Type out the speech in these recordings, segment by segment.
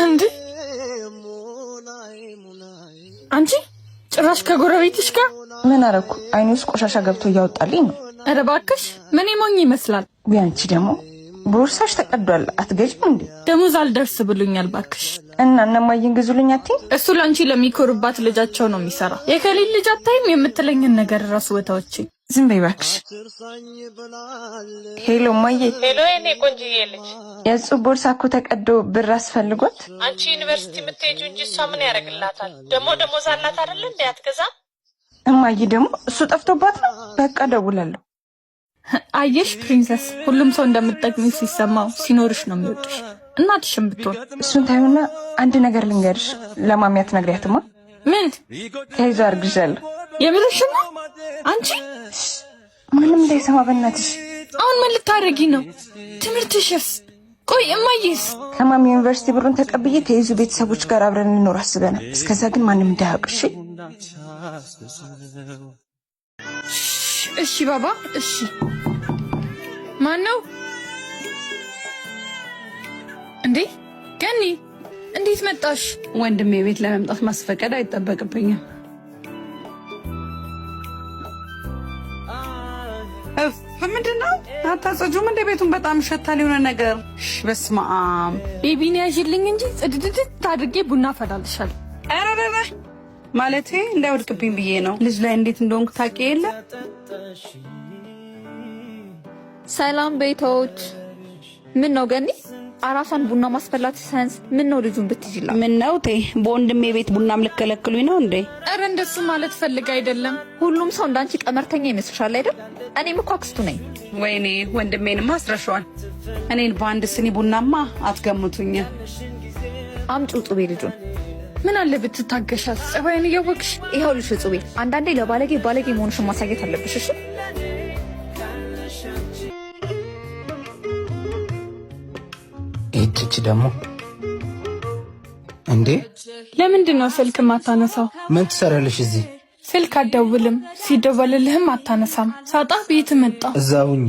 እንዴ አንቺ ጭራሽ ከጎረቤትሽ ጋር ምን አረኩ? አይኑስ ቆሻሻ ገብቶ ያወጣልኝ ነው። ኧረ እባክሽ ምን ሞኝ ይመስላል። ቢያንቺ ደግሞ ቦርሳሽ ተቀዷል አትገጭም እንዴ? ደሞዝ አልደርስ ብሎኛል ባክሽ። እና እነማየን ግዙልኝ አትይ? እሱ ላንቺ ለሚኮርባት ልጃቸው ነው የሚሰራ። የከሊል ልጅ አታይም የምትለኝን ነገር ራስ ወታዎች። ዝም በይ ባክሽ። ሄሎ ማየ። ሄሎ የኔ ቆንጆዬ ልጅ። የሱ ቦርሳ እኮ ተቀዶ ብር አስፈልጓት። አንቺ ዩኒቨርሲቲ የምትሄጂው እንጂ እሷ ምን ያደርግላታል? ደሞዝ አላት አይደል እንዴ? አትገዛም? እማዬ ደግሞ እሱ ጠፍቶባት ነው። በቃ ደውላለሁ። አየሽ ፕሪንሰስ፣ ሁሉም ሰው እንደምትጠቅሚው ሲሰማው ሲኖርሽ ነው የሚወድሽ። እናትሽም ብትሆን እሱን ታዩና አንድ ነገር ልንገርሽ። ለማሚያት ነግሪያትማ። ምን? ተይዞ አርግዣለሁ። የምርሽ ነው? አንቺ ማንም እንዳይሰማ በእናትሽ። አሁን ምን ልታረጊ ነው? ትምህርትሽስ? ቆይ እማዬስ? ከማሚ ዩኒቨርሲቲ ብሩን ተቀብዬ ተይዙ ቤተሰቦች ጋር አብረን እንኖር አስበናል። እስከዛ ግን ማንም እንዳያውቅ እሺ? እሺ ባባ እሺ። ማን ነው እንዴ? ገኒ እንዴት መጣሽ? ወንድሜ ቤት ለመምጣት ማስፈቀድ አይጠበቅብኝም። ምንድነው? አታጸጁም እንደ ቤቱን በጣም ሸታል የሆነ ነገር። በስመ አብ ቤቢን ያዥልኝ እንጂ ጽድድድት አድርጌ ቡና ፈላልሻል። አረረረ ማለቴ እንዳይወድቅብኝ ብዬ ነው። ልጅ ላይ እንዴት እንደሆንኩ ታውቂ የለ። ሰላም ቤቶች። ምን ነው ገኒ? አራሷን ቡና ማስፈላት ሳይንስ ምን ነው ልጁን ብትይላ? ምን ነው ቴ በወንድሜ ቤት ቡናም ልከለክሉኝ ነው እንዴ? አረ እንደሱ ማለት ፈልግ አይደለም። ሁሉም ሰው እንዳንቺ ቀመርተኛ ይመስልሻል አይደል? እኔም እኮ አክስቱ ነኝ። ወይኔ ወንድሜንማ አስረሻዋል። እኔን በአንድ ስኒ ቡናማ አትገምቱኝ። አምጪው ጹቤ ልጁን። ምን አለ ብትታገሻት? ጸባይን እያወቅሽ። ይኸውልሽ ጹቤ፣ አንዳንዴ ለባለጌ ባለጌ መሆንሽን ማሳየት አለብሽ እሺ? እቺ ደግሞ እንዴ ለምንድን ነው ስልክ ማታነሳው? ምን ትሰራለሽ እዚህ? ስልክ አትደውልም፣ ሲደወልልህም አታነሳም። ሳጣ ቤት መጣ። እዛውኝ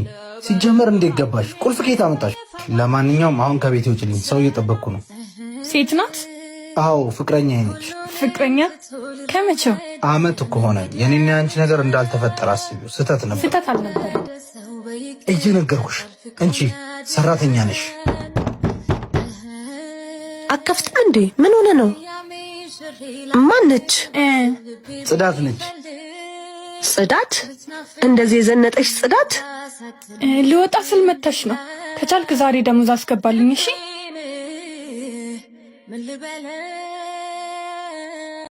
ሲጀመር እንዴት ገባሽ? ቁልፍ ከየት አመጣሽ? ለማንኛውም አሁን ከቤት ውጭልኝ፣ ሰው እየጠበቅኩ ነው። ሴት ናት? አዎ ፍቅረኛ ነች። ፍቅረኛ? ከመቼው? አመት እኮ ሆነ። የኔና ያንቺ ነገር እንዳልተፈጠረ አስቢው። ስህተት ነበር። ስህተት አልነበረም። እየነገርኩሽ እንጂ ሰራተኛ ነሽ። አከፍታ እንዴ? ምን ሆነ ነው? ማነች? ጽዳት ነች። ጽዳት? እንደዚህ የዘነጠሽ ጽዳት? ሊወጣ ስል መተሽ ነው። ከቻልክ ዛሬ ደሞዝ አስገባልኝ እሺ?